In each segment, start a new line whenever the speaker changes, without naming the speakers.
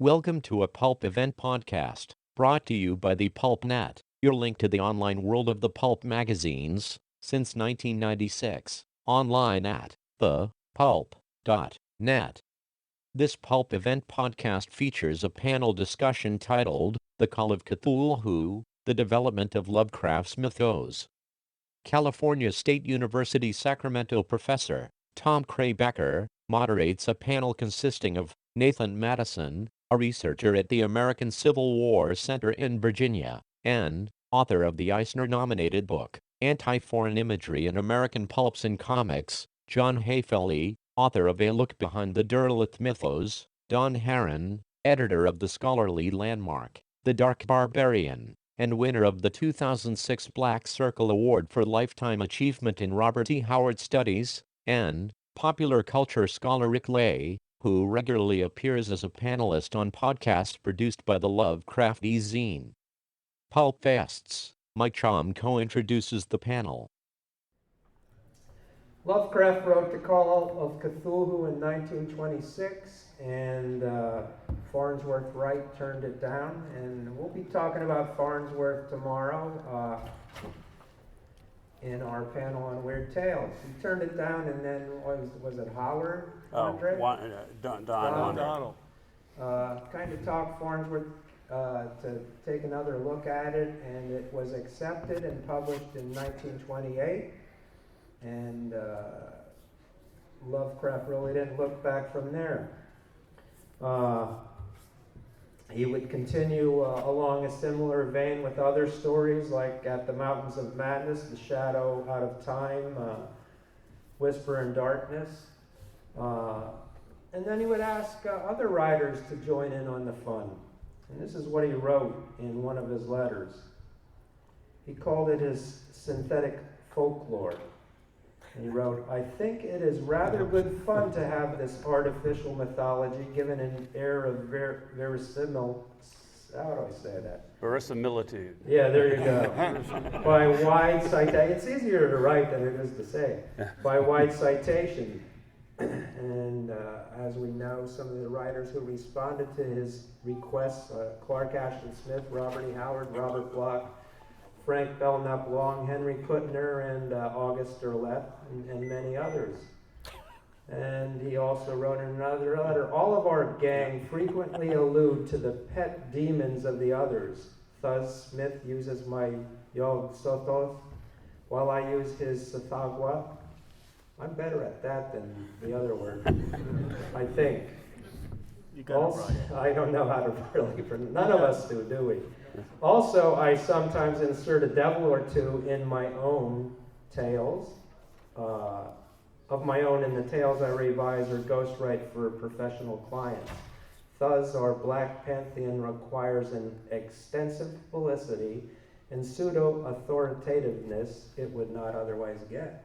Welcome to a Pulp event podcast, brought to you by the PulpNet, your link to the online world of the pulp magazines, since 1996, online at thepulp.net. This Pulp event podcast features a panel discussion titled, The Call of Cthulhu, The Development of Lovecraft's Mythos. California State University Sacramento professor, Tom Krabacher, moderates a panel consisting of Nathan Madison, a researcher at the American Civil War Center in Virginia, and author of the Eisner-nominated book, Anti-Foreign Imagery in American Pulps and Comics, John Haefele, author of A Look Behind the Derleth Mythos, Don Herron, editor of the scholarly landmark, The Dark Barbarian, and winner of the 2006 Black Circle Award for Lifetime Achievement in Robert T. Howard Studies, and popular culture scholar Rick Lai, who regularly appears as a panelist on podcasts produced by the Lovecraft eZine. PulpFest's Mike Chom co-introduces the panel.
Lovecraft wrote The Call of Cthulhu in 1926, and Farnsworth Wright turned it down, and we'll be talking about Farnsworth tomorrow in our panel on Weird Tales. He turned it down, and then was it Howard?
Donald.
Kind of talked Farnsworth to take another look at it, and it was accepted and published in 1928. And Lovecraft really didn't look back from there. He would continue along a similar vein with other stories like At the Mountains of Madness, The Shadow Out of Time, Whisper in Darkness. And then he would ask other writers to join in on the fun. And this is what he wrote in one of his letters. He called it his synthetic folklore. And he wrote, I think it is rather good fun to have this artificial mythology given an air of verisimilitude. How do I say that?
Verisimilitude.
Yeah, there you go. By wide citation. It's easier to write than it is to say. By wide citation. And as we know, some of the writers who responded to his requests, Clark Ashton Smith, Robert E. Howard, Robert Bloch, Frank Belknap Long, Henry Kuttner, and August Derleth, and many others. And he also wrote in another letter, all of our gang frequently allude to the pet demons of the others. Thus, Smith uses my Yog Sothoth, while I use his Sathagwa. I'm better at that than the other word, I think.
You got
Also,
it right.
I don't know how to really pronounce. None of us do we? Also, I sometimes insert a devil or two in my own tales, of my own in the tales I revise or ghostwrite for professional clients. Thus, our Black Pantheon requires an extensive publicity and pseudo-authoritativeness it would not otherwise get.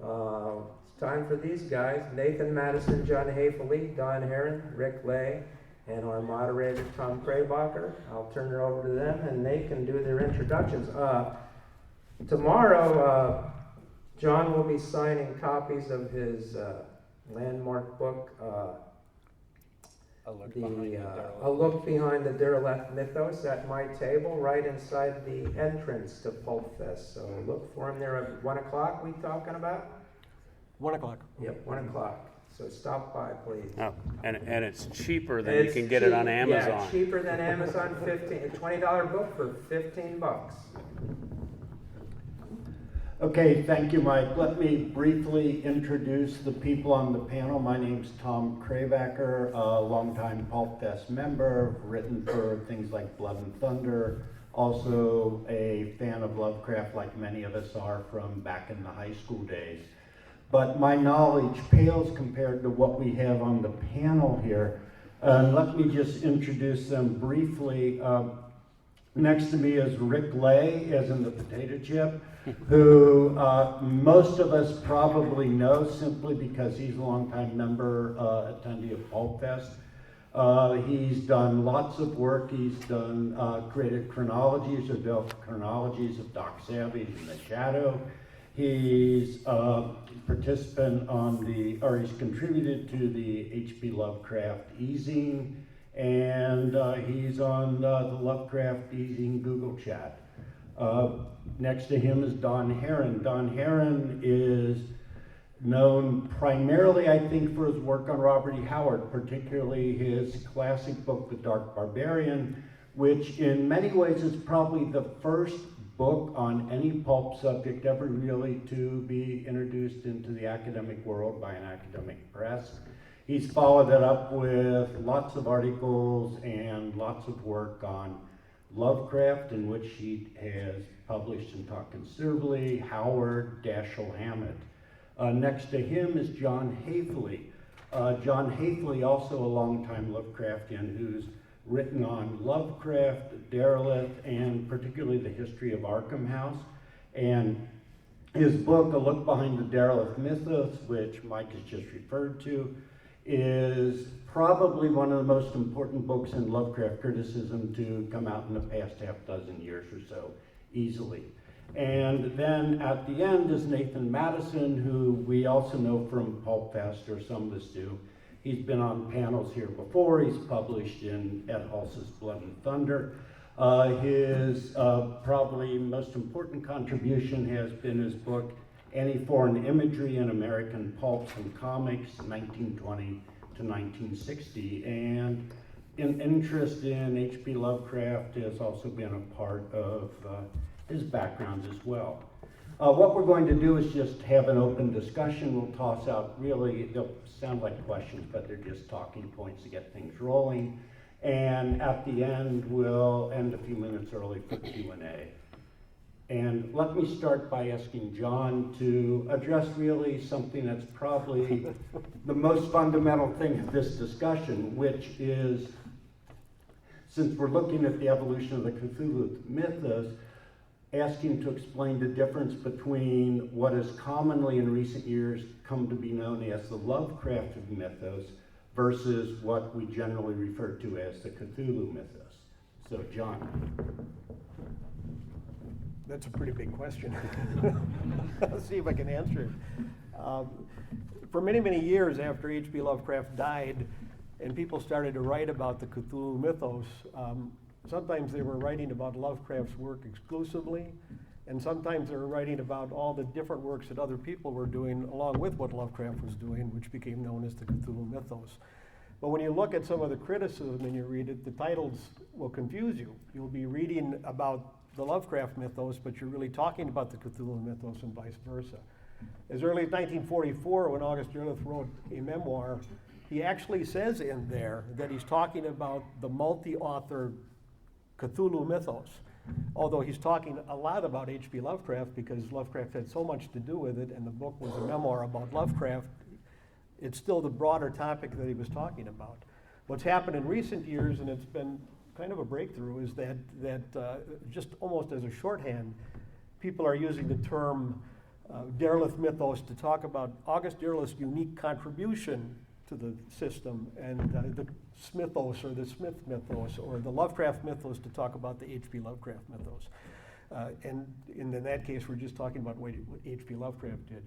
It's time for these guys, Nathan Madison, John Haefele, Don Herron, Rick Lai, and our moderator, Tom Krabacher. I'll turn it over to them, and they can do their introductions. Tomorrow, John will be signing copies of his landmark book, A Look Behind the Derleth Mythos, at my table right inside the entrance to PulpFest. So look for him there at 1 o'clock, we talking about?
1 o'clock.
Yep, 1 o'clock. So stop by, please.
Oh, and it's cheaper than you can get it on Amazon.
Yeah, cheaper than Amazon. A $20 book for $15.
Okay, thank you, Mike. Let me briefly introduce the people on the panel. My name's Tom Krabacher, a longtime PulpFest member, written for things like Blood and Thunder, also a fan of Lovecraft like many of us are from back in the high school days. But my knowledge pales compared to what we have on the panel here. Let me just introduce them briefly. Next to me is Rick Lai, as in the potato chip, who most of us probably know simply because he's a longtime member, attendee of PulpFest. He's done lots of work. He's done created chronologies or developed chronologies of Doc Savage and The Shadow. He's a participant on he's contributed to the H.P. Lovecraft eZine. and he's on the Lovecraft eZine Google chat. Next to him is Don Herron. Don Herron is known primarily, I think, for his work on Robert E. Howard, particularly his classic book, The Dark Barbarian, which in many ways is probably the first book on any pulp subject ever really to be introduced into the academic world by an academic press. He's followed it up with lots of articles and lots of work on Lovecraft, in which he has published and talked considerably, Howard, Dashiell Hammett. Next to him is John Haefele. John Haefele, also a longtime Lovecraftian, who's written on Lovecraft, Derleth, and particularly the history of Arkham House. And his book, A Look Behind the Derleth Mythos, which Mike has just referred to, is probably one of the most important books in Lovecraft criticism to come out in the past half dozen years or so, easily. And then at the end is Nathan Madison, who we also know from PulpFest, or some of us do. He's been on panels here before. He's published in Ed Hulse's Blood and Thunder. His probably most important contribution has been his book, Any Foreign Imagery in American Pulps and Comics, 1920 to 1960. And an interest in H.P. Lovecraft has also been a part of his background as well. What we're going to do is just have an open discussion. We'll toss out really, they'll sound like questions, but they're just talking points to get things rolling. And at the end, we'll end a few minutes early for Q&A. And let me start by asking John to address really something that's probably the most fundamental thing of this discussion, which is, since we're looking at the evolution of the Cthulhu mythos, asking to explain the difference between what has commonly in recent years come to be known as the Lovecraft mythos versus what we generally refer to as the Cthulhu mythos. So, John.
That's a pretty big question. Let's see if I can answer it. For many, many years after H.P. Lovecraft died and people started to write about the Cthulhu mythos, sometimes they were writing about Lovecraft's work exclusively, and sometimes they were writing about all the different works that other people were doing along with what Lovecraft was doing, which became known as the Cthulhu mythos. But when you look at some of the criticism and you read it, the titles will confuse you. You'll be reading about the Lovecraft mythos, but you're really talking about the Cthulhu mythos and vice versa. As early as 1944, when August Derleth wrote a memoir, he actually says in there that he's talking about the multi-author Cthulhu mythos, although he's talking a lot about H.P. Lovecraft because Lovecraft had so much to do with it and the book was a memoir about Lovecraft. It's still the broader topic that he was talking about. What's happened in recent years, and it's been kind of a breakthrough, is that just almost as a shorthand, people are using the term Derleth mythos to talk about August Derleth's unique contribution to the system, and the Smithos or the Smith mythos, or the Lovecraft mythos to talk about the H.P. Lovecraft mythos. And in that case, we're just talking about what H.P. Lovecraft did.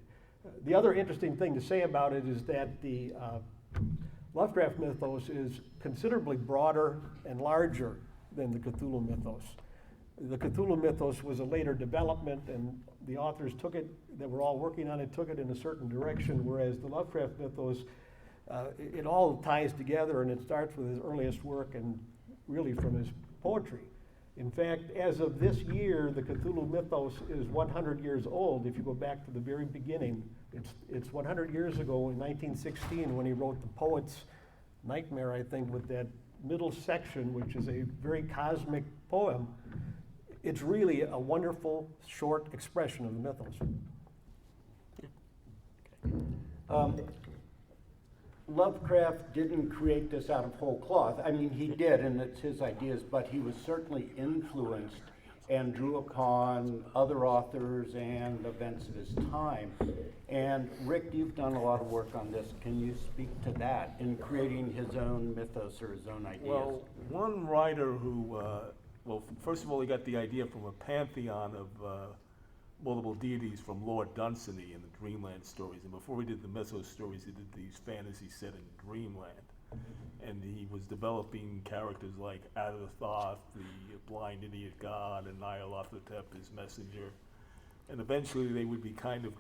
The other interesting thing to say about it is that the Lovecraft mythos is considerably broader and larger than the Cthulhu mythos. The Cthulhu mythos was a later development, and the authors took it, that were all working on it, took it in a certain direction, whereas the Lovecraft mythos, it all ties together, and it starts with his earliest work and really from his poetry. In fact, as of this year, the Cthulhu mythos is 100 years old. If you go back to the very beginning, it's 100 years ago in 1916 when he wrote The Poet's Nightmare, I think, with that middle section, which is a very cosmic poem. It's really a wonderful, short expression of the mythos.
Lovecraft didn't create this out of whole cloth. I mean, he did, and it's his ideas, but he was certainly influenced and drew upon other authors and events of his time. And Rick, you've done a lot of work on this. Can you speak to that in creating his own mythos or his own ideas?
Well, one writer who, well, first of all, he got the idea from a pantheon of multiple deities from Lord Dunsany in the Dreamland stories. And before he did the Mythos stories, he did these fantasy set in Dreamland. and he was developing characters like Adathoth, the blind idiot god, and Nyarlathotep, his messenger. And eventually they would be kind of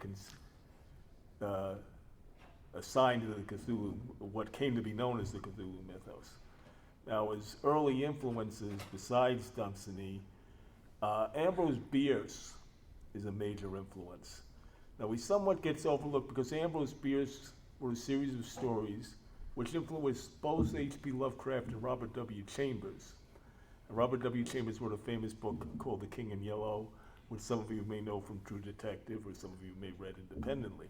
assigned to the Cthulhu, what came to be known as the Cthulhu mythos. Now, his early influences, besides Dunsany, Ambrose Bierce is a major influence. Now, he somewhat gets overlooked because Ambrose Bierce wrote a series of stories which influenced both H.P. Lovecraft and Robert W. Chambers. And Robert W. Chambers wrote a famous book called The King in Yellow, which some of you may know from True Detective, or some of you may have read independently.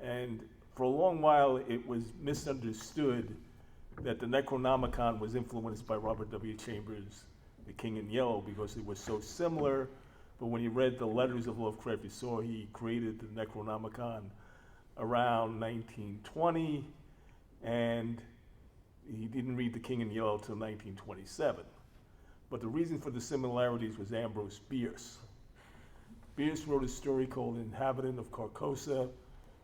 And for a long while, it was misunderstood that the Necronomicon was influenced by Robert W. Chambers' The King in Yellow because it was so similar. But when you read the letters of Lovecraft, you saw he created the Necronomicon around 1920, and he didn't read The King in Yellow till 1927. But the reason for the similarities was Ambrose Bierce. Bierce wrote a story called Inhabitant of Carcosa,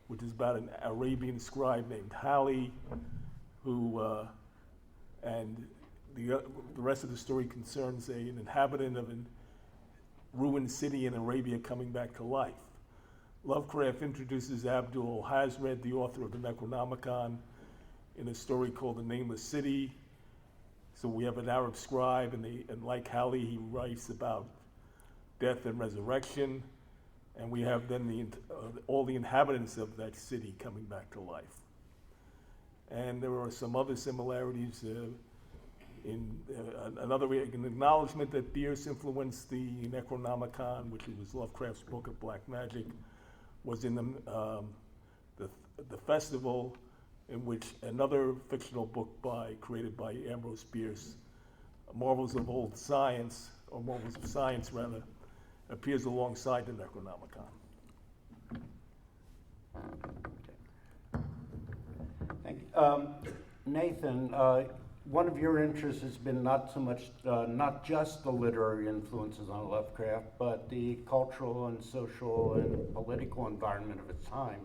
which is about an Arabian scribe named Haefele, who, and the rest of the story concerns an inhabitant of a ruined city in Arabia coming back to life. Lovecraft introduces Abdul Hazred, the author of the Necronomicon, in a story called The Nameless City. So we have an Arab scribe, and like Haefele, he writes about death and resurrection. And we have then all the inhabitants of that city coming back to life. And there are some other similarities an acknowledgement that Bierce influenced the Necronomicon, which was Lovecraft's book of black magic, was in the festival, in which another fictional book created by Ambrose Bierce, Marvels of Old Science, or Marvels of Science rather, appears alongside the Necronomicon.
Thank you. Nathan, one of your interests has been not just the literary influences on Lovecraft, but the cultural and social and political environment of its time.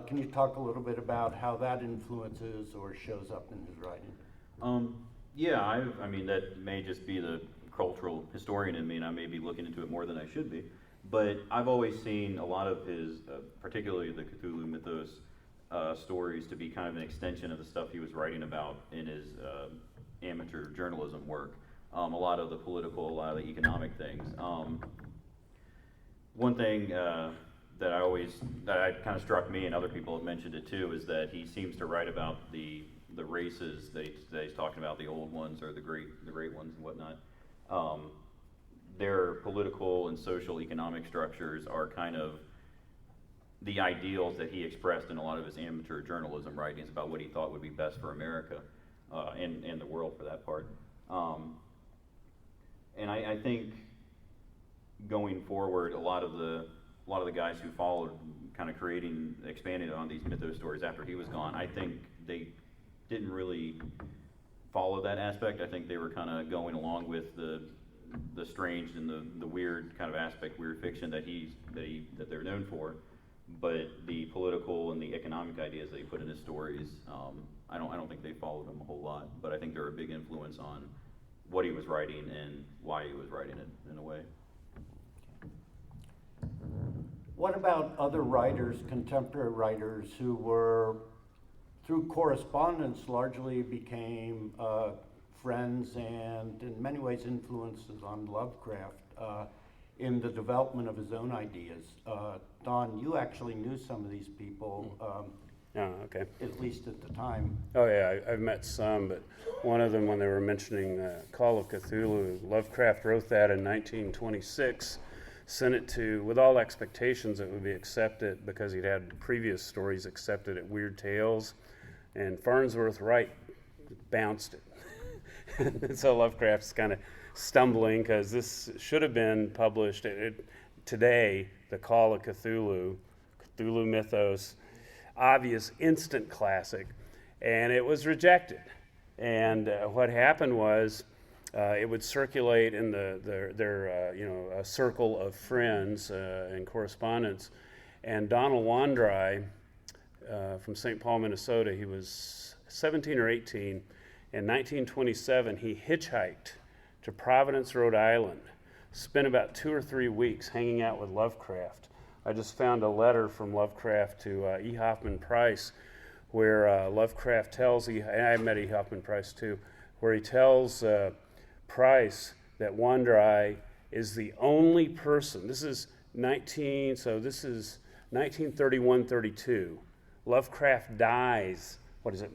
Can you talk a little bit about how that influences or shows up in his writing?
Yeah, I mean, that may just be the cultural historian in me, and I may be looking into it more than I should be. But I've always seen a lot of his, particularly the Cthulhu Mythos stories, to be kind of an extension of the stuff he was writing about in his amateur journalism work. A lot of the political, a lot of the economic things. One thing that kind of struck me, and other people have mentioned it too, is that he seems to write about the races that he's talking about, the old ones or the great ones and whatnot. Their political and social economic structures are kind of the ideals that he expressed in a lot of his amateur journalism writings about what he thought would be best for America and the world for that part. And I think going forward, a lot of the guys who followed kind of expanding on these mythos stories after he was gone, I think they didn't really follow that aspect. I think they were kind of going along with the strange and the weird kind of aspect, weird fiction that they're known for. But the political and the economic ideas that he put in his stories, I don't think they followed him a whole lot. But I think they're a big influence on what he was writing and why he was writing it in a way.
What about other writers, contemporary writers, who were, through correspondence, largely became friends and in many ways influences on Lovecraft in the development of his own ideas? Don, you actually knew some of these people,
Oh, okay.
at least at the time.
Oh yeah, I've met some, but one of them, when they were mentioning Call of Cthulhu, Lovecraft wrote that in 1926, sent it to, with all expectations it would be accepted because he'd had previous stories accepted at Weird Tales, and Farnsworth Wright bounced it. And so Lovecraft's kind of stumbling because this should have been published today, the Call of Cthulhu, Cthulhu Mythos, obvious instant classic, and it was rejected. And what happened was it would circulate in their a circle of friends and correspondence, and Donald Wandry from St. Paul, Minnesota, he was 17 or 18. In 1927, he hitchhiked to Providence, Rhode Island, spent about 2 or 3 weeks hanging out with Lovecraft. I just found a letter from Lovecraft to E. Hoffman Price, where Lovecraft tells, and I met E. Hoffman Price too, where he tells Price that Wandrai is the only person, this is 1931-32. Lovecraft dies,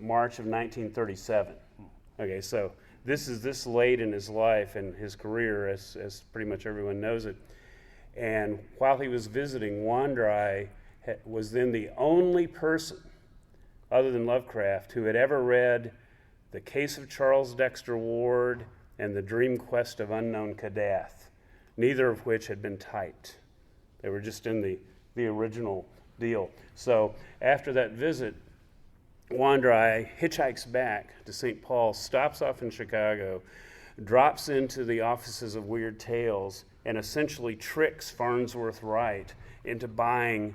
March of 1937. Okay, so this is this late in his life and his career, as pretty much everyone knows it. And while he was visiting, Wandrai was then the only person, other than Lovecraft, who had ever read The Case of Charles Dexter Ward and The Dream Quest of Unknown Kadath, neither of which had been typed. They were just in the original deal. So after that visit, Wandrai hitchhikes back to St. Paul, stops off in Chicago, drops into the offices of Weird Tales, and essentially tricks Farnsworth Wright into buying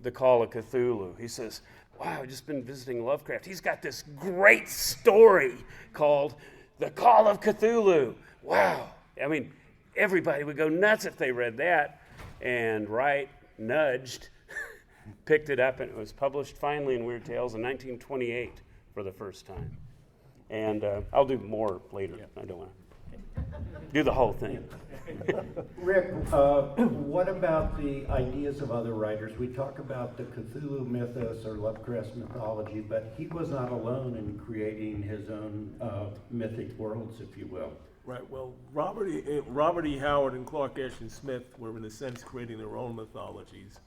the Call of Cthulhu. He says, wow, I've just been visiting Lovecraft. He's got this great story called The Call of Cthulhu. Wow. I mean, everybody would go nuts if they read that. And Wright nudged, picked it up, and it was published finally in Weird Tales in 1928 for the first time. And I'll do more later. I don't want to do the whole thing.
Rick, what about the ideas of other writers? We talk about the Cthulhu mythos or Lovecraft's mythology, but he was not alone in creating his own mythic worlds, if you will.
Right. Well, Robert E. Howard and Clark Ashton Smith were, in a sense, creating their own mythologies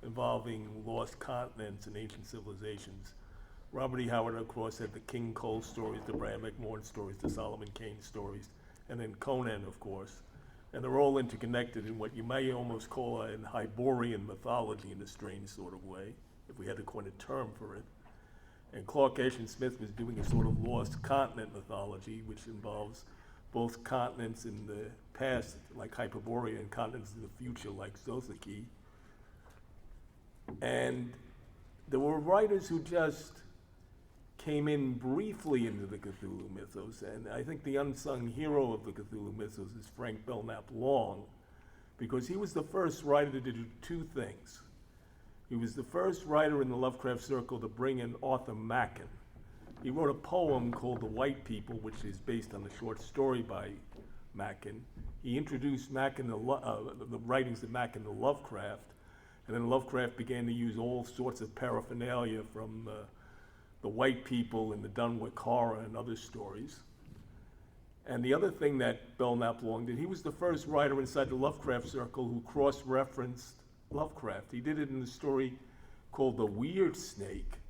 involving lost continents and ancient civilizations. Robert E. Howard, of course, had the King Cole stories, the Bram McMorn stories, the Solomon Kane stories, and then Conan, of course. And they're all interconnected in what you may almost call an Hyborian mythology in a strange sort of way, if we had to coin a term for it. And Clark Ashton Smith was doing a sort of lost continent mythology, which involves both continents in the past, like Hyperborea, and continents in the future, like Zotaki. And there were writers who just came in briefly into the Cthulhu mythos, and I think the unsung hero of the Cthulhu mythos is Frank Belknap Long, because he was the first writer to do two things. He was the first writer in the Lovecraft circle to bring in Arthur Machen. He wrote a poem called The White People, which is based on the short story by Machen. He introduced Machen, the writings of Machen to Lovecraft, and then Lovecraft began to use all sorts of paraphernalia from the White People and the Dunwich Horror and other stories. And the other thing that Belknap Long did, he was the first writer inside the Lovecraft circle who cross-referenced Lovecraft. He did it in a story called The Weird Snake,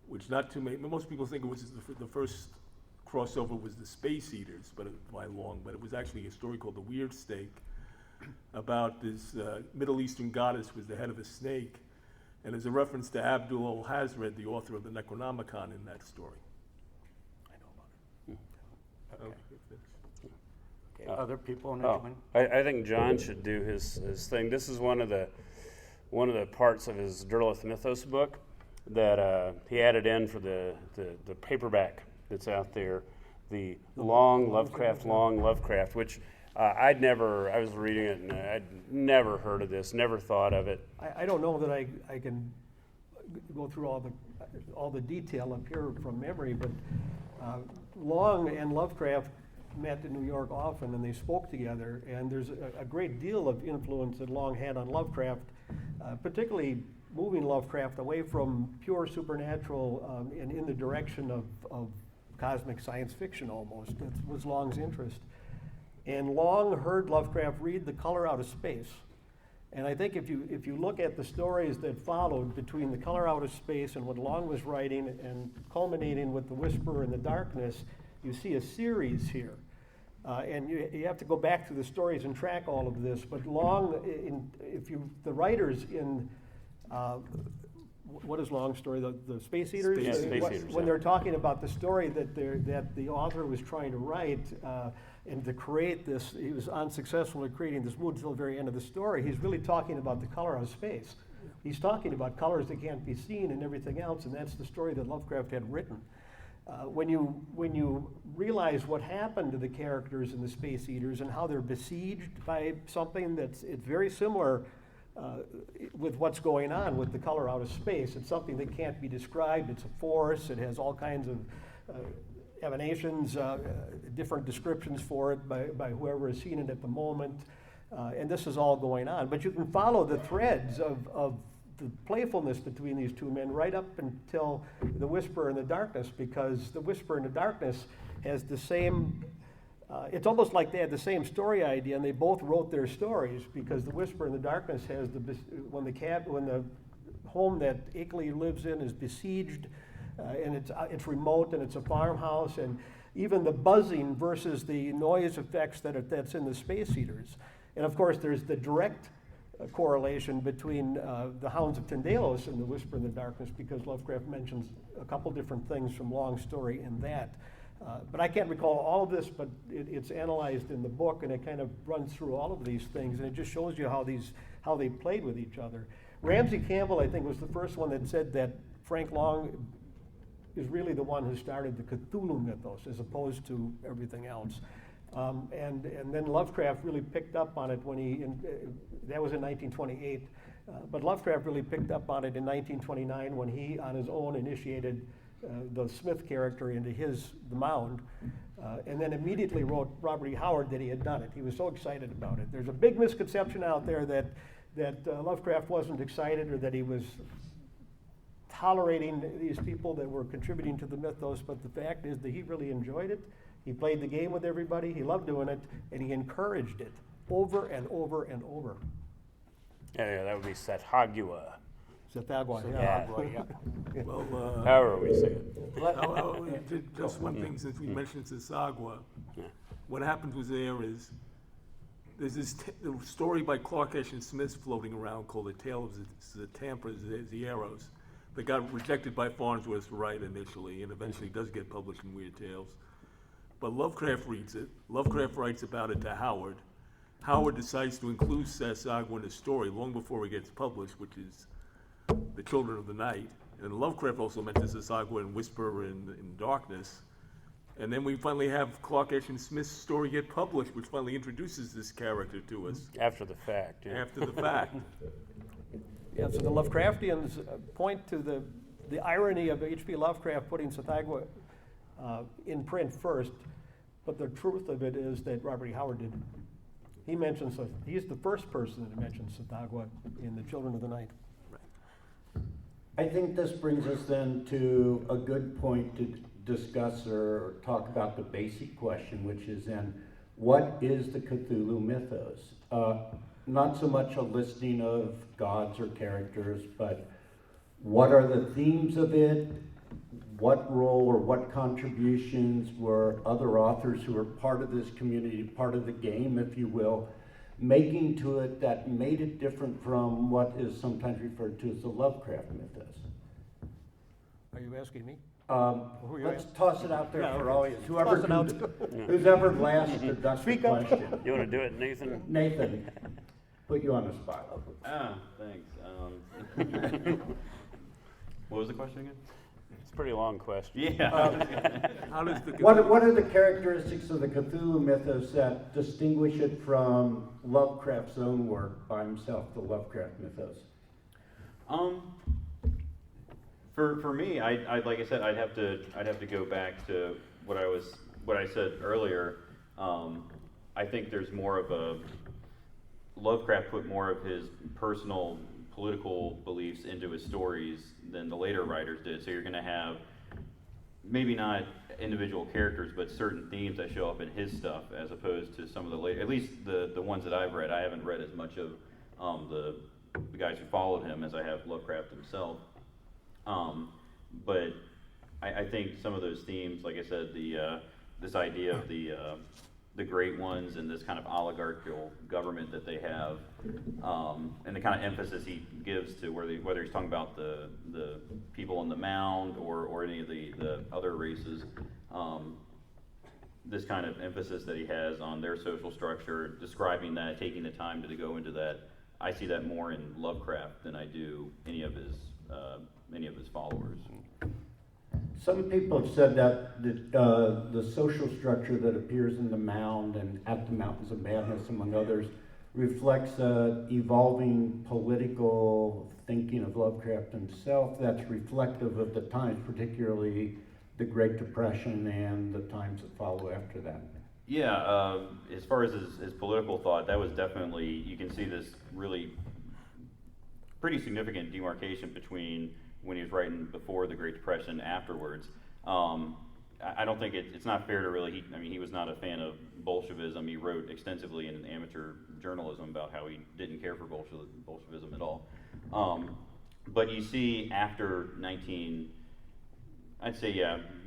which not too many, most people think it was the first crossover was the Space Eaters by Long, but it was actually a story called The Weird Snake about this Middle Eastern goddess who was the head of a snake. And there's a reference to Abdul al-Hazred, the author of the Necronomicon, in that story.
I know about it.
Okay, other people in the
I think John should do his thing. This is one of the parts of his Derleth Mythos book that he added in for the paperback that's out there, the Long Lovecraft, which I was reading it and I'd never heard of this, never thought of it.
I don't know that I can go through all the detail up here from memory, but Long and Lovecraft met in New York often and they spoke together, and there's a great deal of influence that Long had on Lovecraft, particularly moving Lovecraft away from pure supernatural and in the direction of cosmic science fiction almost. That was Long's interest. And Long heard Lovecraft read The Color Out of Space. And I think if you look at the stories that followed between The Color Out of Space and what Long was writing and culminating with The Whisperer in the Darkness, you see a series here. And you have to go back to the stories and track all of this. But Long, the writers in, what is Long's story? The Space Eaters?
Space Eaters,
when
yeah.
they're talking about the story that the author was trying to write, and to create this, he was unsuccessful in creating this mood until the very end of the story. He's really talking about the color of space. He's talking about colors that can't be seen and everything else, and that's the story that Lovecraft had written. When you realize what happened to the characters in the Space Eaters and how they're besieged by something it's very similar with what's going on with the color out of space. It's something that can't be described. It's a force. It has all kinds of emanations, different descriptions for it by whoever has seen it at the moment. And this is all going on. But you can follow the threads of the playfulness between these two men right up until the Whisperer in the Darkness, because the Whisperer in the Darkness has the same, it's almost like they had the same story idea and they both wrote their stories, because the Whisperer in the Darkness has when the home that Haefele lives in is besieged, and it's remote and it's a farmhouse, and even the buzzing versus the noise effects that's in the Space Eaters. And of course there's the direct correlation between the Hounds of Tindalos and the Whisper in the Darkness, because Lovecraft mentions a couple different things from Long Story in that. But I can't recall all of this, but it's analyzed in the book, and it kind of runs through all of these things, and it just shows you how they played with each other. Ramsey Campbell, I think, was the first one that said that Frank Long is really the one who started the Cthulhu mythos as opposed to everything else. And then Lovecraft really picked up on it that was in 1928, but Lovecraft really picked up on it in 1929 when he, on his own, initiated the Smith character into the Mound, and then immediately wrote Robert E. Howard that he had done it. He was so excited about it. There's a big misconception out there that Lovecraft wasn't excited, or that he was tolerating these people that were contributing to the mythos, but the fact is that he really enjoyed it. He played the game with everybody, he loved doing it, and he encouraged it over and over and over.
Yeah, that would be Sathagua.
Sathagua,
Yeah.
Well,
However we say it.
just one thing, since we mentioned Sathagua, what happened was there's this story by Clark Ashton Smith floating around called The Tale of the Tampa Zieros that got rejected by Farnsworth to write initially, and eventually does get published in Weird Tales. But Lovecraft reads it. Lovecraft writes about it to Howard. Howard decides to include Sathagua in the story long before it gets published, which is The Children of the Night. And Lovecraft also mentions Sathagua in Whisper in Darkness. And then we finally have Clark Ashton Smith's story get published, which finally introduces this character to us.
After the fact. Yeah.
After the fact.
Yeah, so the Lovecraftians point to the irony of H.P. Lovecraft putting Sathagua in print first, but the truth of it is that Robert E. Howard did. He's the first person that mentions Sathagua in The Children of the Night.
I think this brings us then to a good point to discuss or talk about the basic question, which is then, what is the Cthulhu mythos? Not so much a listing of gods or characters, but what are the themes of it? What role or what contributions were other authors who were part of this community, part of the game, if you will, making to it that made it different from what is sometimes referred to as the Lovecraft mythos?
Are you asking me?
Let's toss it out there
Yeah,
for
okay.
all, who's ever last to duck the question.
You want to do it, Nathan?
Nathan, put you on the spot.
Thanks. What was the question again?
It's a pretty long question.
Yeah.
How does the
What are the characteristics of the Cthulhu mythos that distinguish it from Lovecraft's own work by himself, the Lovecraft mythos?
For me, I like I said, I'd have to go back to what I said earlier. I think there's more of a Lovecraft put more of his personal political beliefs into his stories than the later writers did. So you're going to have maybe not individual characters, but certain themes that show up in his stuff, as opposed to some of the later, at least the ones that I've read. I haven't read as much of the guys who followed him as I have Lovecraft himself. But I think some of those themes, like I said, this idea of the great ones and this kind of oligarchical government that they have, and the kind of emphasis he gives to whether he's talking about the people on the mound or any of the other races, this kind of emphasis that he has on their social structure, describing that, taking the time to go into that, I see that more in Lovecraft than I do any of his followers.
Some people have said that the social structure that appears in the Mound and at the Mountains of Madness, among others, reflects evolving political thinking of Lovecraft himself that's reflective of the times, particularly the Great Depression and the times that follow after that.
Yeah, as far as his political thought, that was definitely, you can see this really pretty significant demarcation between when he was writing before the Great Depression and afterwards. I don't think it's not fair to really, he was not a fan of Bolshevism. He wrote extensively in amateur journalism about how he didn't care for Bolshevism at all. But you see after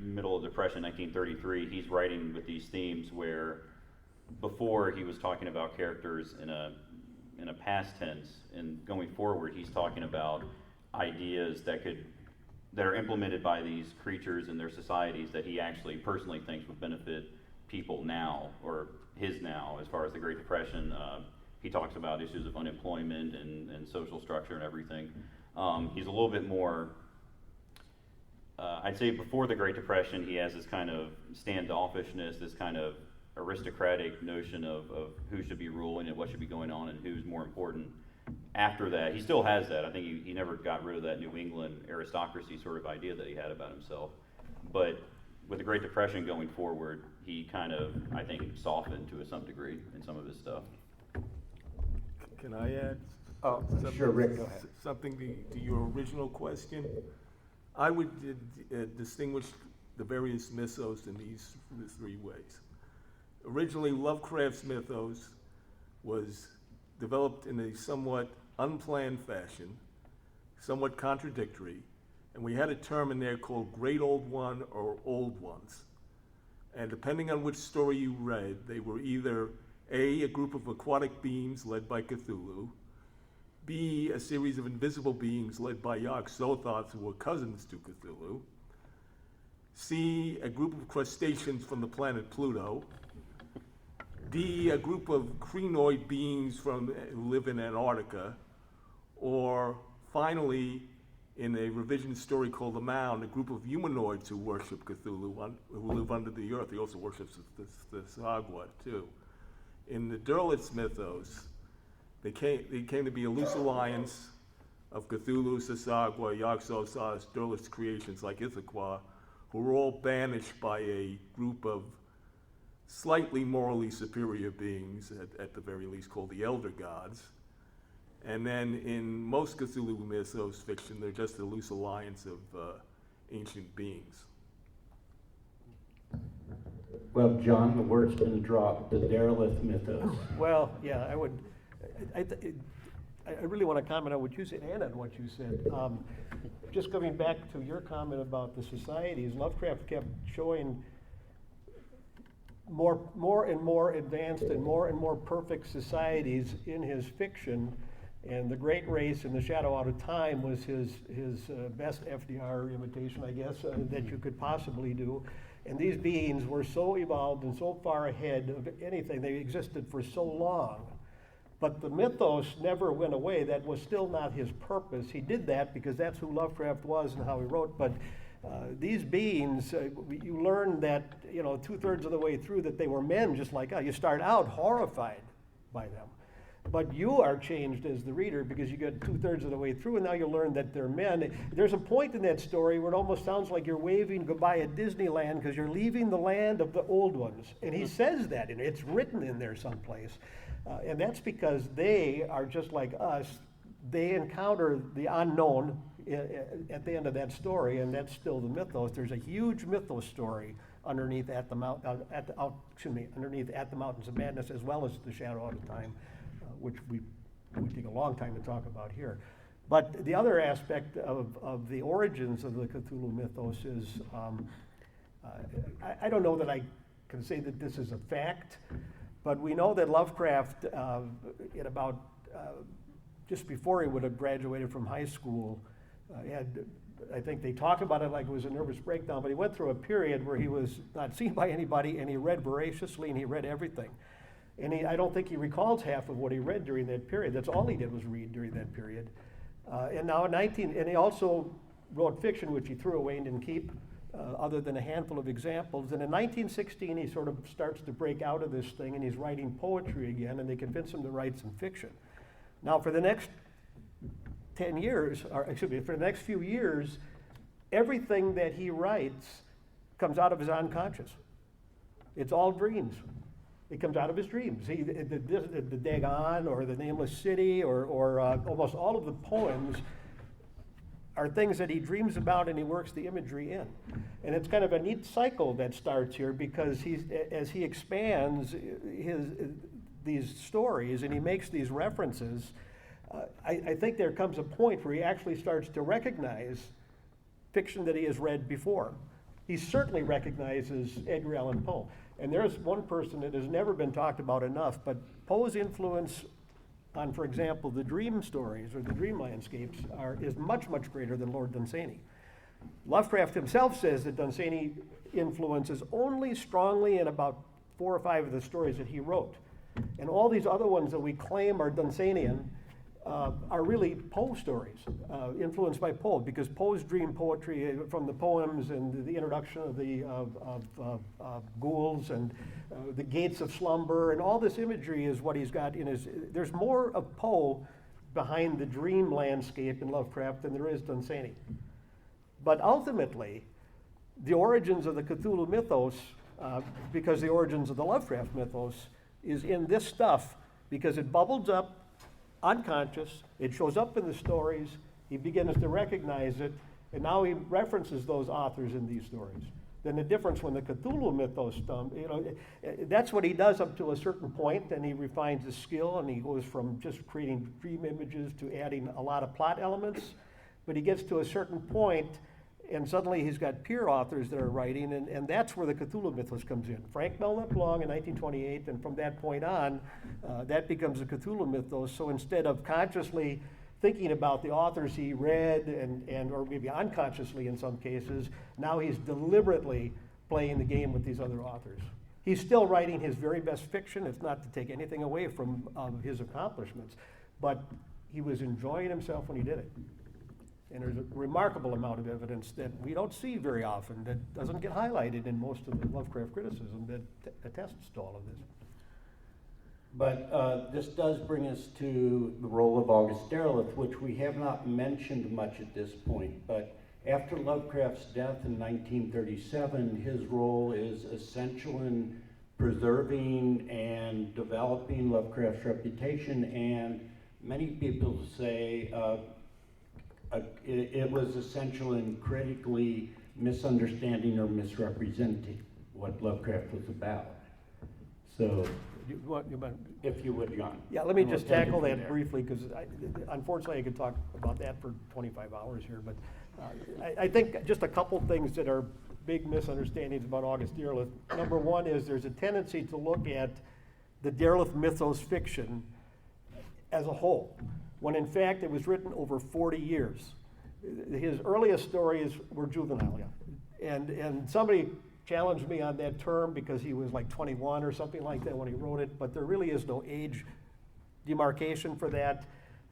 middle of Depression, 1933, he's writing with these themes where before he was talking about characters in a past tense, and going forward he's talking about ideas that are implemented by these creatures in their societies that he actually personally thinks would benefit people now, or his now, as far as the Great Depression. He talks about issues of unemployment and social structure and everything. He's a little bit more, I'd say before the Great Depression, he has this kind of standoffishness, this kind of aristocratic notion of who should be ruling and what should be going on and who's more important. After that, he still has that. I think he never got rid of that New England aristocracy sort of idea that he had about himself. But with the Great Depression going forward, he kind of, I think, softened to some degree in some of his stuff.
Can I add?
Oh, sure, Rick, go ahead.
Something to your original question. I would distinguish the various mythos in these three ways. Originally, Lovecraft's mythos was developed in a somewhat unplanned fashion, somewhat contradictory, and we had a term in there called Great Old One or Old Ones. And depending on which story you read, they were either A, a group of aquatic beings led by Cthulhu, B, a series of invisible beings led by Yog-Sothoth who were cousins to Cthulhu, C, a group of crustaceans from the planet Pluto, D, a group of crinoid beings who live in Antarctica, or finally, in a revision story called The Mound, a group of humanoids who worship Cthulhu, who live under the earth. He also worships the Sagwa, too. In the Derleth's mythos, they came to be a loose alliance of Cthulhu, Sasagwa, Yog-Sothoth, Derleth's creations like Ithaquah, who were all banished by a group of slightly morally superior beings, at the very least, called the Elder Gods. And then in most Cthulhu mythos fiction, they're just a loose alliance of ancient beings.
Well, John, the word's been dropped, the Derleth mythos.
Well, yeah, I really want to comment on what you said and on what you said. Just coming back to your comment about the societies, Lovecraft kept showing more and more advanced and more perfect societies in his fiction, and The Great Race and The Shadow Out of Time was his best FDR imitation, I guess, that you could possibly do. And these beings were so evolved and so far ahead of anything. They existed for so long. But the mythos never went away. That was still not his purpose. He did that because that's who Lovecraft was and how he wrote. But these beings, you learn that, 2/3 of the way through that they were men just like us. You start out horrified by them. But you are changed as the reader because you get 2/3 of the way through and now you learn that they're men. There's a point in that story where it almost sounds like you're waving goodbye at Disneyland because you're leaving the land of the old ones. And he says that, and it's written in there someplace. And that's because they are just like us. They encounter the unknown at the end of that story, and that's still the mythos. There's a huge mythos story underneath underneath At the Mountains of Madness, as well as The Shadow Out of Time, which we take a long time to talk about here. But the other aspect of the origins of the Cthulhu mythos is, I don't know that I can say that this is a fact, but we know that Lovecraft, in about just before he would have graduated from high school, I think they talk about it like it was a nervous breakdown, but he went through a period where he was not seen by anybody, and he read voraciously, and he read everything. And I don't think he recalls half of what he read during that period. That's all he did was read during that period. And now and he also wrote fiction, which he threw away and didn't keep. other than a handful of examples. And in 1916, he sort of starts to break out of this thing, and he's writing poetry again, and they convince him to write some fiction. Now, for the next 10 years, or excuse me, for the next few years, everything that he writes comes out of his unconscious. It's all dreams. It comes out of his dreams. The Dagon or the Nameless City or almost all of the poems are things that he dreams about and he works the imagery in. And it's kind of a neat cycle that starts here, because as he expands these stories and he makes these references, I think there comes a point where he actually starts to recognize fiction that he has read before. He certainly recognizes Edgar Allan Poe. And there's one person that has never been talked about enough, but Poe's influence on, for example, the dream stories or the dream landscapes is much, much greater than Lord Dunsany. Lovecraft himself says that Dunsany influences only strongly in about 4 or 5 of the stories that he wrote. And all these other ones that we claim are Dunsanian are really Poe stories, influenced by Poe, because Poe's dream poetry from the poems and the introduction of the ghouls and the gates of slumber and all this imagery is what he's got in his. There's more of Poe behind the dream landscape in Lovecraft than there is Dunsany. But ultimately, the origins of the Cthulhu mythos, because the origins of the Lovecraft mythos, is in this stuff, because it bubbles up unconscious, it shows up in the stories, he begins to recognize it, and now he references those authors in these stories. Then the difference when the Cthulhu mythos, that's what he does up to a certain point, and he refines his skill, and he goes from just creating dream images to adding a lot of plot elements, but he gets to a certain point, and suddenly he's got peer authors that are writing, and that's where the Cthulhu mythos comes in. Frank Belknap Long in 1928, and from that point on, that becomes the Cthulhu mythos. So instead of consciously thinking about the authors he read, or maybe unconsciously in some cases, now he's deliberately playing the game with these other authors. He's still writing his very best fiction. It's not to take anything away from his accomplishments, but he was enjoying himself when he did it. And there's a remarkable amount of evidence that we don't see very often, that doesn't get highlighted in most of the Lovecraft criticism, that attests to all of this.
But this does bring us to the role of August Derleth, which we have not mentioned much at this point. But after Lovecraft's death in 1937, his role is essential in preserving and developing Lovecraft's reputation, and many people say it was essential in critically misunderstanding or misrepresenting what Lovecraft was about. So, if you would, John.
Yeah, let me just tackle that briefly, because unfortunately I could talk about that for 25 hours here, but I think just a couple things that are big misunderstandings about August Derleth. Number one is there's a tendency to look at the Derleth mythos fiction as a whole, when in fact it was written over 40 years. His earliest stories were juvenile, and somebody challenged me on that term because he was like 21 or something like that when he wrote it, but there really is no age demarcation for that.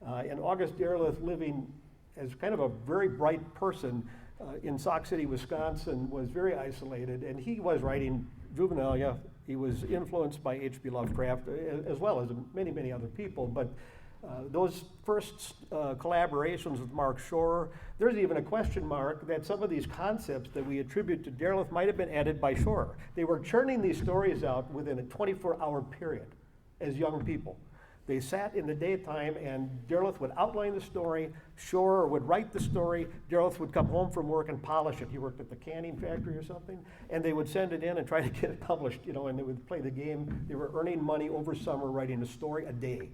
And August Derleth, living as kind of a very bright person in Sauk City, Wisconsin, was very isolated, and he was writing juvenilia. He was influenced by H.P. Lovecraft, as well as many, many other people, but those first collaborations with Mark Shore, there's even a question mark that some of these concepts that we attribute to Derleth might have been added by Shore. They were churning these stories out within a 24-hour period as young people. They sat in the daytime, and Derleth would outline the story, Shore would write the story, Derleth would come home from work and polish it. He worked at the canning factory or something, and they would send it in and try to get it published, and they would play the game. They were earning money over summer writing a story a day.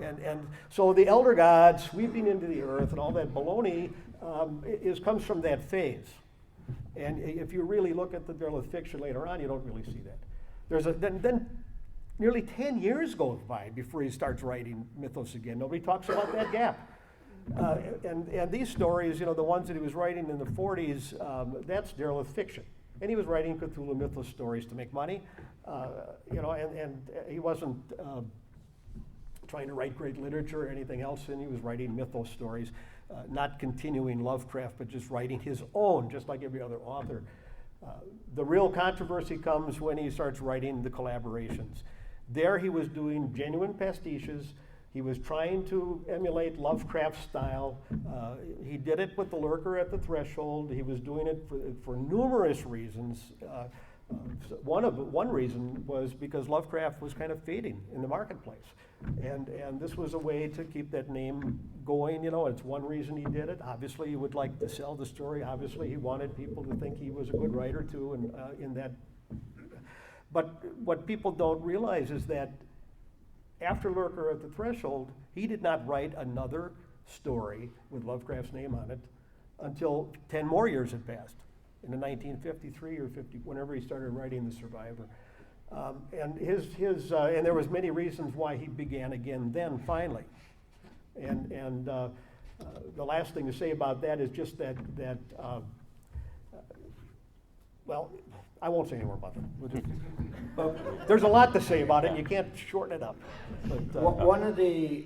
And so the elder gods sweeping into the earth and all that baloney comes from that phase. And if you really look at the Derleth fiction later on, you don't really see that. Then nearly 10 years goes by before he starts writing mythos again. Nobody talks about that gap. And these stories, the ones that he was writing in the 40s, that's Derleth fiction. And he was writing Cthulhu mythos stories to make money, and he wasn't trying to write great literature or anything else, and he was writing mythos stories, not continuing Lovecraft, but just writing his own, just like every other author. The real controversy comes when he starts writing the collaborations. There he was doing genuine pastiches. He was trying to emulate Lovecraft's style. He did it with The Lurker at the Threshold. He was doing it for numerous reasons. One reason was because Lovecraft was kind of fading in the marketplace. And this was a way to keep that name going. You know, it's one reason he did it. Obviously, he would like to sell the story. Obviously, he wanted people to think he was a good writer too, and in that. But what people don't realize is that after Lurker at the Threshold, he did not write another story with Lovecraft's name on it until 10 more years had passed, in the 1953 or 50, whenever he started writing The Survivor. And and there was many reasons why he began again then, finally. And the last thing to say about that is just that well, I won't say any more about that. But there's a lot to say about it, and you can't shorten it up. But,
One of the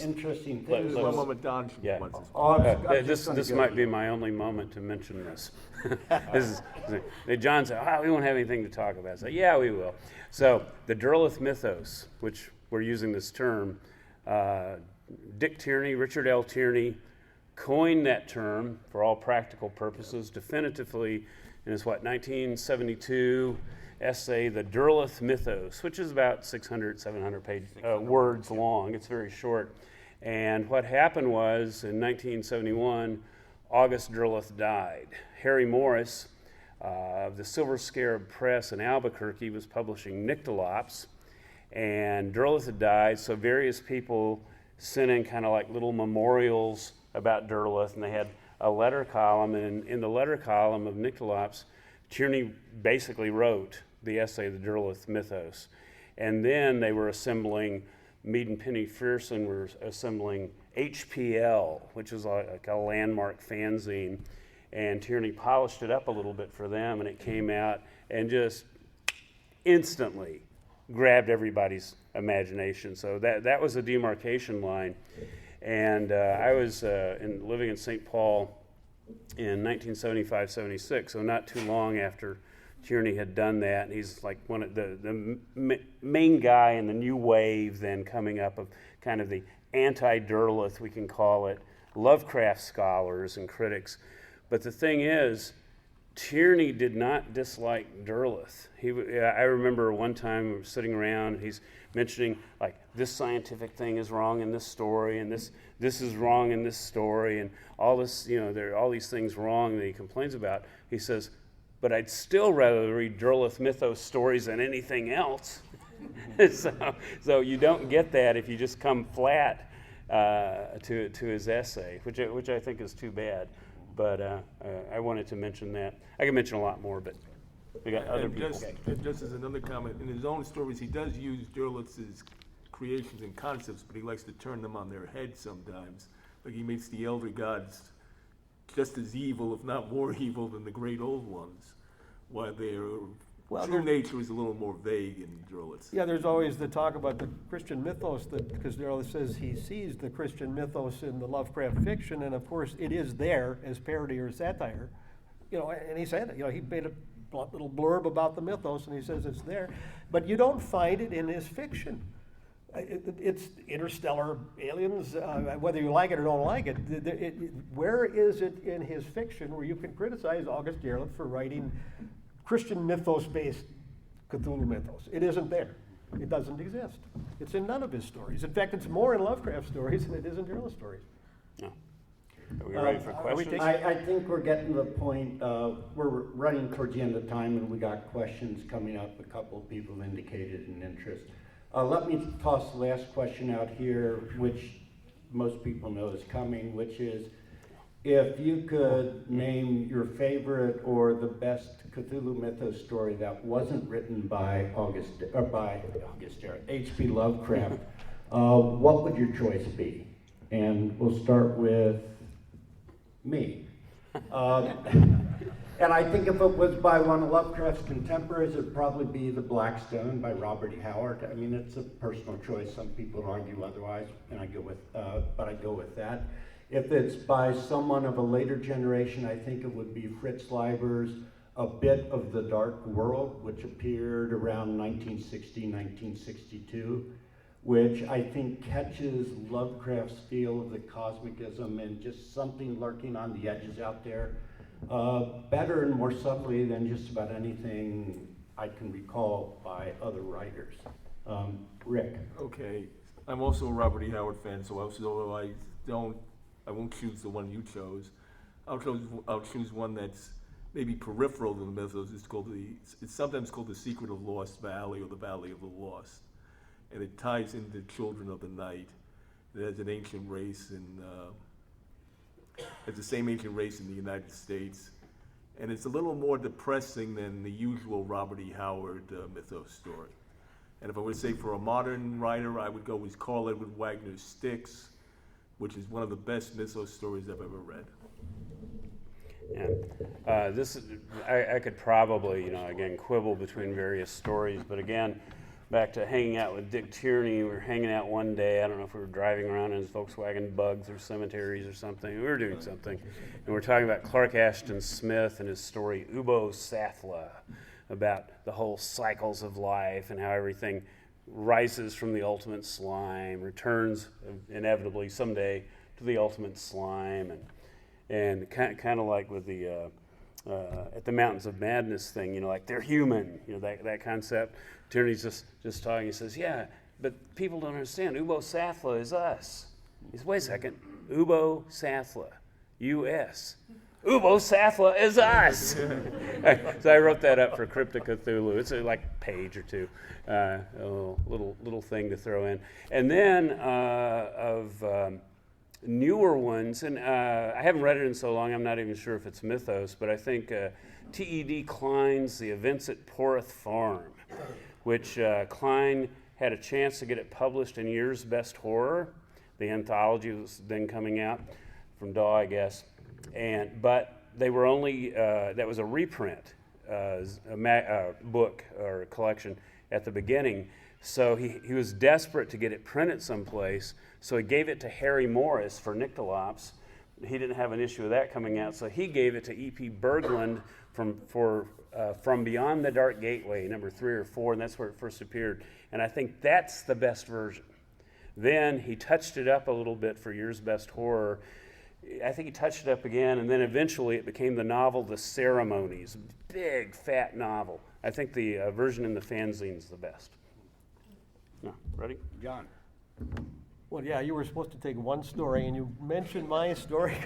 interesting things
One
was,
moment, Don
Yeah.
wants to speak.
I'm
This
just gonna go-
might be my only moment to mention this. John said, we won't have anything to talk about. I said, yeah, we will. So the Derleth Mythos, which we're using this term, Dick Tierney, Richard L. Tierney, coined that term for all practical purposes definitively in his 1972 essay, The Derleth Mythos, which is about 600, 700 words long. It's very short. And what happened was, in 1971, August Derleth died. Harry Morris of the Silver Scarab Press in Albuquerque was publishing Nyctalops, and Derleth had died, so various people sent in kind of like little memorials about Derleth, and they had a letter column, and in the letter column of Nyctalops, Tierney basically wrote the essay, The Derleth Mythos. And then they were assembling, Mead and Penny Fearson were assembling HPL, which is like a landmark fanzine, and Tierney polished it up a little bit for them, and it came out and just instantly grabbed everybody's imagination. So that was a demarcation line. And I was living in St. Paul in 1975-76, so not too long after Tierney had done that. And he's like one of the main guy in the new wave then coming up of kind of the anti-Derleth, we can call it, Lovecraft scholars and critics. But the thing is, Tierney did not dislike Derleth. I remember one time we were sitting around, and he's mentioning, like, this scientific thing is wrong in this story, and this is wrong in this story, and all this, there are all these things wrong that he complains about. He says, but I'd still rather read Derleth Mythos stories than anything else. So you don't get that if you just come flat to his essay, which I think is too bad. But I wanted to mention that. I can mention a lot more, but we got other people.
Just as another comment, in his own stories, he does use Derleth's creations and concepts, but he likes to turn them on their head sometimes. Like he makes the elder gods just as evil, if not more evil, than the great old ones, while their true nature is a little more vague in Derleth's.
yeah, there's always the talk about the Christian mythos, because Derleth says he sees the Christian mythos in the Lovecraft fiction, and of course it is there as parody or satire. And he said it. He made a little blurb about the mythos, and he says it's there, but you don't find it in his fiction. It's interstellar aliens, whether you like it or don't like it. Where is it in his fiction where you can criticize August Derleth for writing Christian mythos-based Cthulhu mythos? It isn't there. It doesn't exist. It's in none of his stories. In fact, it's more in Lovecraft stories than it is in Derleth stories.
No. Are we ready for questions?
I think we're getting to the point, we're running towards the end of time, and we got questions coming up. A couple of people have indicated an interest. Let me toss the last question out here, which most people know is coming, which is, if you could name your favorite or the best Cthulhu Mythos story that wasn't written by H.P. Lovecraft, what would your choice be? And we'll start with me. And I think if it was by one of Lovecraft's contemporaries, it'd probably be The Black Stone by Robert E. Howard. I mean, it's a personal choice. Some people argue otherwise, and but I go with that. If it's by someone of a later generation, I think it would be Fritz Leiber's a bit of The Dark World, which appeared around 1960, 1962, which I think catches Lovecraft's feel of the cosmicism and just something lurking on the edges out there, better and more subtly than just about anything I can recall by other writers. Rick.
Okay, I'm also a Robert E. Howard fan, so although I won't choose the one you chose. I'll choose one that's maybe peripheral to the Mythos. It's sometimes called the Secret of Lost Valley or the Valley of the Lost, and it ties into Children of the Night. It has an ancient race it's the same ancient race in the United States, and it's a little more depressing than the usual Robert E. Howard Mythos story. And if I were to say for a modern writer, I would go with Carl Edward Wagner's Styx, which is one of the best Mythos stories I've ever read.
I could probably, again, quibble between various stories, but again, back to hanging out with Dick Tierney. We were hanging out one day. I don't know if we were driving around in his Volkswagen Bugs or cemeteries or something. We were doing something, and we were talking about Clark Ashton Smith and his story Ubo Sathla, about the whole cycles of life and how everything rises from the ultimate slime, returns inevitably someday to the ultimate slime, and kind of like with the at the Mountains of Madness thing, like they're human, that concept. Tierney's just talking. He says, "Yeah, but people don't understand. Ubo Sathla is us." He says, "Wait a second, Ubo Sathla, U.S. Ubo Sathla is us." So I wrote that up for Cryptic Cthulhu. It's like a page or two, a little thing to throw in. And then of newer ones, and I haven't read it in so long, I'm not even sure if it's Mythos, but I think T.E.D. Klein's The Events at Porth Farm, which Klein had a chance to get it published in Year's Best Horror. The anthology was then coming out from Daw, I guess. But they were only, that was a reprint, book or collection at the beginning. So he was desperate to get it printed someplace, so he gave it to Harry Morris for Nyctalops. He didn't have an issue of that coming out, so he gave it to E.P. Berglund from Beyond the Dark Gateway, number 3 or 4, and that's where it first appeared. And I think that's the best version. Then he touched it up a little bit for Year's Best Horror. I think he touched it up again, and then eventually it became the novel The Ceremonies, big, fat novel. I think the version in the fanzine is the best. No, ready? John.
Well, yeah, you were supposed to take one story, and you mentioned my story.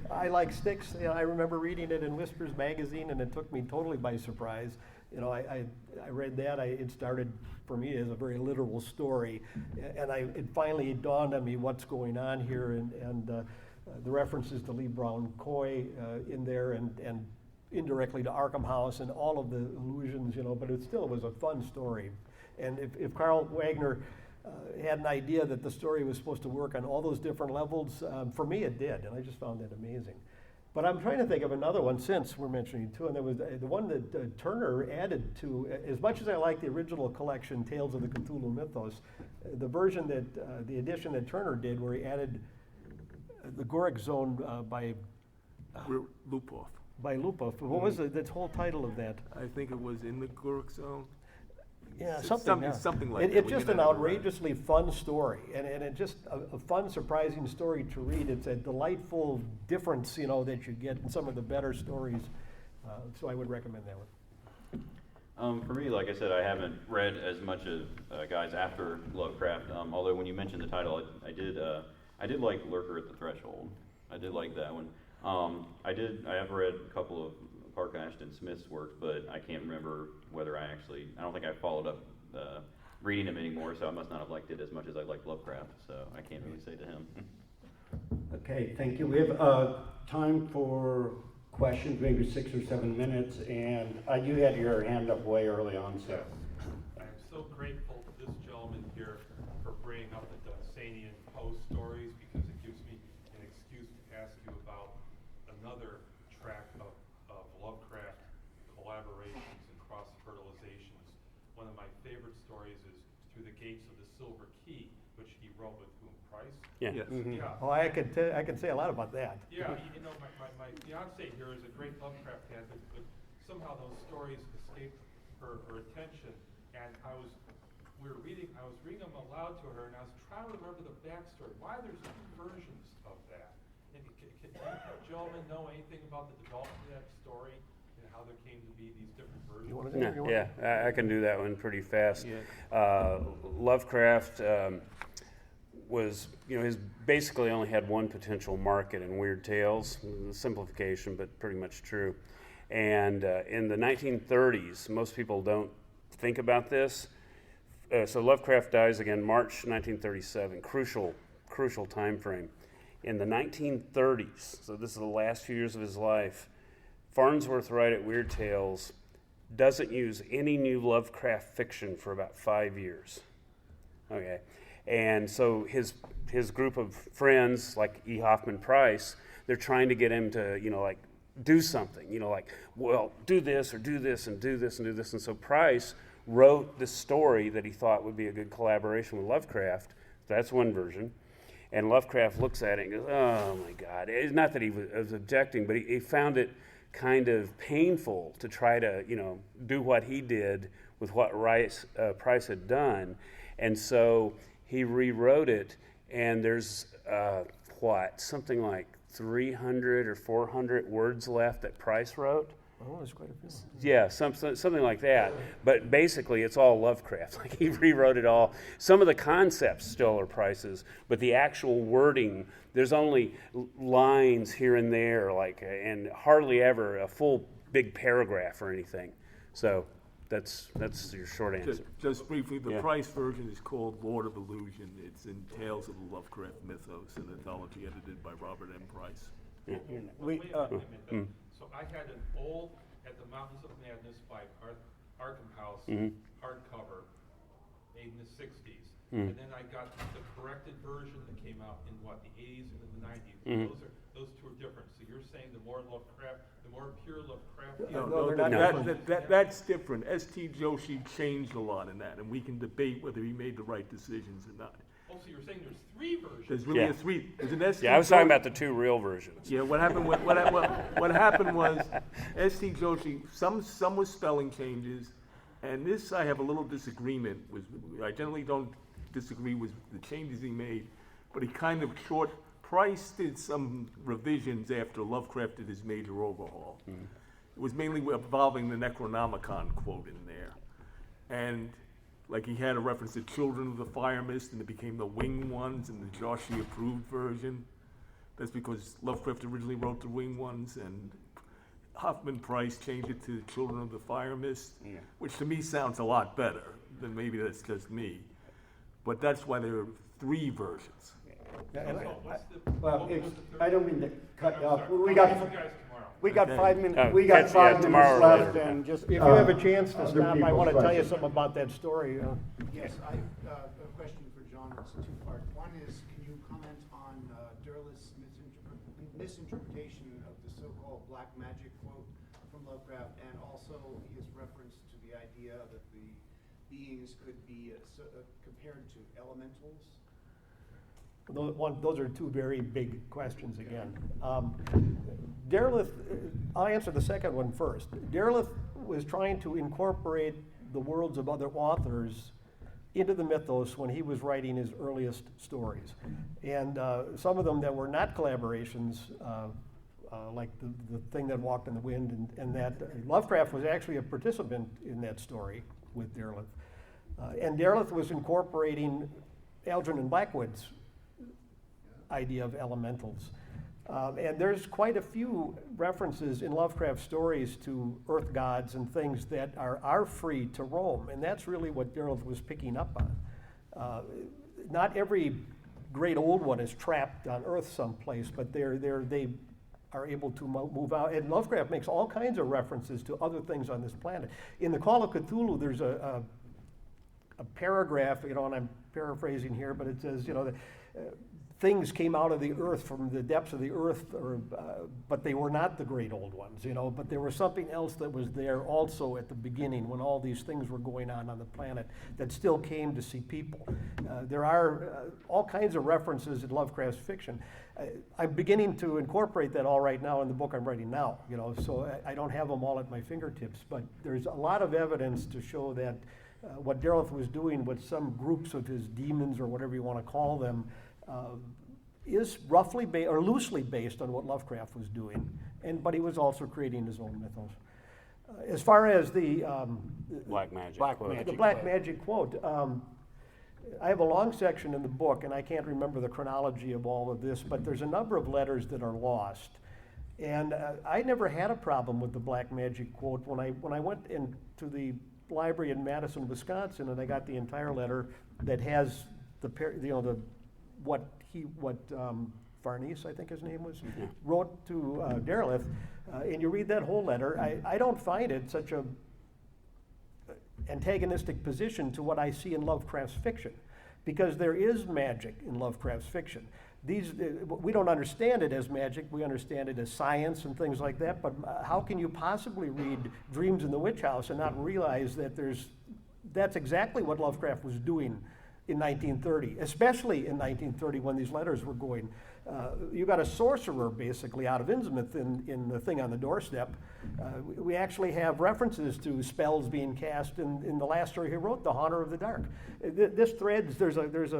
I like Styx. I remember reading it in Whispers magazine, and it took me totally by surprise. I read that. It started for me as a very literal story, and it finally dawned on me what's going on here, and the references to Lee Brown Coy in there, and indirectly to Arkham House, and all of the allusions, but it still was a fun story. And if Carl Wagner had an idea that the story was supposed to work on all those different levels, for me it did, and I just found that amazing. But I'm trying to think of another one since we're mentioning two, and there was the one that Turner added to. As much as I like the original collection, Tales of the Cthulhu Mythos, the version that, the edition that Turner did, where he added the Goric Zone by
Lupov.
By Lupov. What was the whole title of that?
I think it was In the Goric Zone.
Yeah,
It's
something
like that.
It's just an outrageously fun story, and it's just a fun, surprising story to read. It's a delightful difference, that you get in some of the better stories. So I would recommend that one.
For me, like I said, I haven't read as much of guys after Lovecraft. Although when you mentioned the title, I did like Lurker at the Threshold. I did like that one. I have read a couple of Clark Ashton Smith's work, but I can't remember whether I don't think I followed up reading him anymore, so I must not have liked it as much as I liked Lovecraft, so I can't really say to him.
Okay, thank you. We have time for questions, maybe 6 or 7 minutes, and you had your hand up way early on, so.
I'm so grateful to this gentleman here for bringing up the Dunsanian Poe stories, because it gives me an excuse to ask you about another track of Lovecraft collaborations and cross-fertilizations. One of my favorite stories is Through the Gates of the Silver Key, which he wrote with whom? Price.
Yeah.
Yes.
Yeah.
Oh, I can say a lot about that.
Yeah, my fiance here is a great Lovecraft fan, but somehow those stories escaped her attention. And I was reading them aloud to her, and I was trying to remember the backstory. Why there's two versions of that? And can you gentlemen know anything about the development of that story and how there came to be these different versions?
You want to
Yeah, I can do that one pretty fast.
Yeah.
Lovecraft was, his basically only had one potential market in weird tales. Simplification, but pretty much true. And in the 1930s, most people don't think about this. So Lovecraft dies again March 1937, crucial time frame. In the 1930s, so this is the last few years of his life, Farnsworth Wright at Weird Tales doesn't use any new Lovecraft fiction for about 5 years. Okay, and so his group of friends, like E. Hoffman Price, they're trying to get him to, do something, do this or do this and do this and do this. And so Price wrote this story that he thought would be a good collaboration with Lovecraft. That's one version. And Lovecraft looks at it and goes, oh my God. It's not that he was objecting, but he found it kind of painful to try to, do what he did with what Price had done. And so he rewrote it, and there's, something like 300 or 400 words left that Price wrote.
Oh, there's quite a few.
Yeah, something like that. But basically, it's all Lovecraft. Like, he rewrote it all. Some of the concepts still are Price's, but the actual wording, there's only lines here and there, and hardly ever a full big paragraph or anything. So that's your short answer.
Just briefly, the Price version is called Lord of Illusion. It's in Tales of the Lovecraft Mythos, an anthology edited by Robert M. Price.
Yeah.
Wait a minute. So I had an old At the Mountains of Madness by Arkham House hardcover made in the 60s. And then I got the corrected version that came out in the 80s and the 90s. Those two are different. So you're saying the more pure Lovecraft.
No,
they're not
that's different. S.T. Joshi changed a lot in that, and we can debate whether he made the right decisions or not.
Oh, so you're saying there's three versions?
There's really a three. There's an S.T.
Yeah, I was talking about the two real versions.
Yeah, what happened? What happened was S.T. Joshi. Some was spelling changes, and this I have a little disagreement with. I generally don't disagree with the changes he made, but he kind of Price did some revisions after Lovecraft did his major overhaul. It was mainly involving the Necronomicon quote in there, and like he had a reference to Children of the Fire Mist, and it became the Winged Ones in the Joshi approved version. That's because Lovecraft originally wrote the Winged Ones, and Hoffman Price changed it to Children of the Fire Mist, which to me sounds a lot better than maybe that's just me. But that's why there are three versions.
I don't mean to cut you off. We got 5 minutes.
Oh,
We got 5 minutes
tomorrow or
left,
later.
and just
If you have a chance to
other
stop, I
people's
want to tell you
questions.
something about that story.
Yes, I have a question for John. It's two-part. One is, can you comment on Derleth's misinterpretation of the so-called black magic quote from Lovecraft, and also his reference to the idea that the beings could be compared to elementals?
Those are two very big questions again. Derleth, I'll answer the second one first. Derleth was trying to incorporate the worlds of other authors into the mythos when he was writing his earliest stories. And some of them that were not collaborations, like the Thing That Walked in the Wind, and that Lovecraft was actually a participant in that story with Derleth. And Derleth was incorporating Algernon Blackwood's idea of elementals. And there's quite a few references in Lovecraft stories to earth gods and things that are free to roam, and that's really what Derleth was picking up on. Not every great old one is trapped on Earth someplace, but they are able to move out. And Lovecraft makes all kinds of references to other things on this planet. In the Call of Cthulhu, there's a paragraph, and I'm paraphrasing here, but it says, things came out of the earth from the depths of the earth, but they were not the great old ones, you know. But there was something else that was there also at the beginning when all these things were going on the planet that still came to see people. There are all kinds of references in Lovecraft's fiction. I'm beginning to incorporate that all right now in the book I'm writing now, you know, so I don't have them all at my fingertips, but there's a lot of evidence to show that what Derleth was doing with some groups of his demons, or whatever you want to call them, is roughly or loosely based on what Lovecraft was doing, but he was also creating his own mythos. As far as the
Black magic
quote, I have a long section in the book, and I can't remember the chronology of all of this, but there's a number of letters that are lost. And I never had a problem with the black magic quote. When I went into the library in Madison, Wisconsin, and I got the entire letter that has what Farnese, I think his name was, wrote to Derleth, and you read that whole letter, I don't find it such a antagonistic position to what I see in Lovecraft's fiction, because there is magic in Lovecraft's fiction. We don't understand it as magic, we understand it as science and things like that, but how can you possibly read Dreams in the Witch House and not realize that that's exactly what Lovecraft was doing in 1930, especially in 1930 when these letters were going. You got a sorcerer basically out of Innsmouth in the thing on the doorstep. We actually have references to spells being cast in the last story he wrote, The Haunter of the Dark. This threads, there's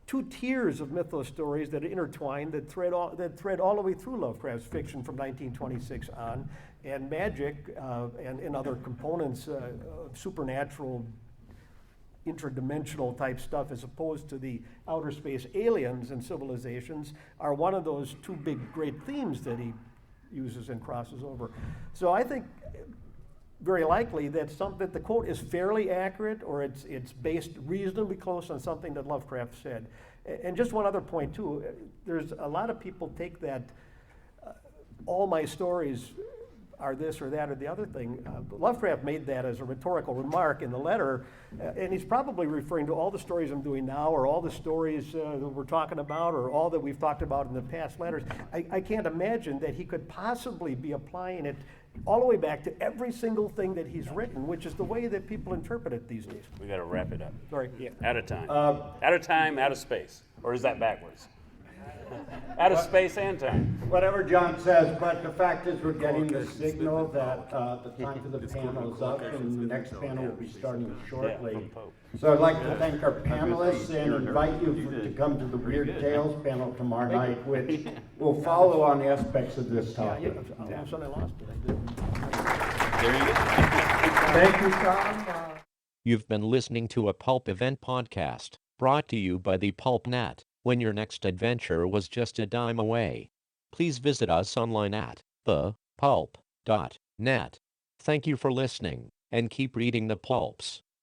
two tiers of mythos stories that are intertwined that thread all the way through Lovecraft's fiction from 1926 on, and magic and other components, supernatural, interdimensional type stuff, as opposed to the outer space aliens and civilizations, are one of those two big great themes that he uses and crosses over. So I think very likely that the quote is fairly accurate, or it's based reasonably close on something that Lovecraft said. And just one other point too, there's a lot of people take that all my stories are this or that or the other thing. Lovecraft made that as a rhetorical remark in the letter, and he's probably referring to all the stories I'm doing now, or all the stories that we're talking about, or all that we've talked about in the past letters. I can't imagine that he could possibly be applying it all the way back to every single thing that he's written, which is the way that people interpret it these days.
We got to wrap it up.
Sorry. Yeah.
Out of time. Out of time, out of space. Or is that backwards? Out of space and time.
Whatever John says, but the fact is we're getting the signal that the time for the panel is up, and the next panel will be starting shortly. So I'd like to thank our panelists and invite you to come to the Weird Tales panel tomorrow night, which will follow on aspects of this topic.
Yeah, I lost it.
There you go.
Thank you, Tom.
You've been listening to a Pulp Event podcast, brought to you by the Pulp Net. When your next adventure was just a dime away. Please visit us online at thepulp.net. Thank you for listening, and keep reading the pulps.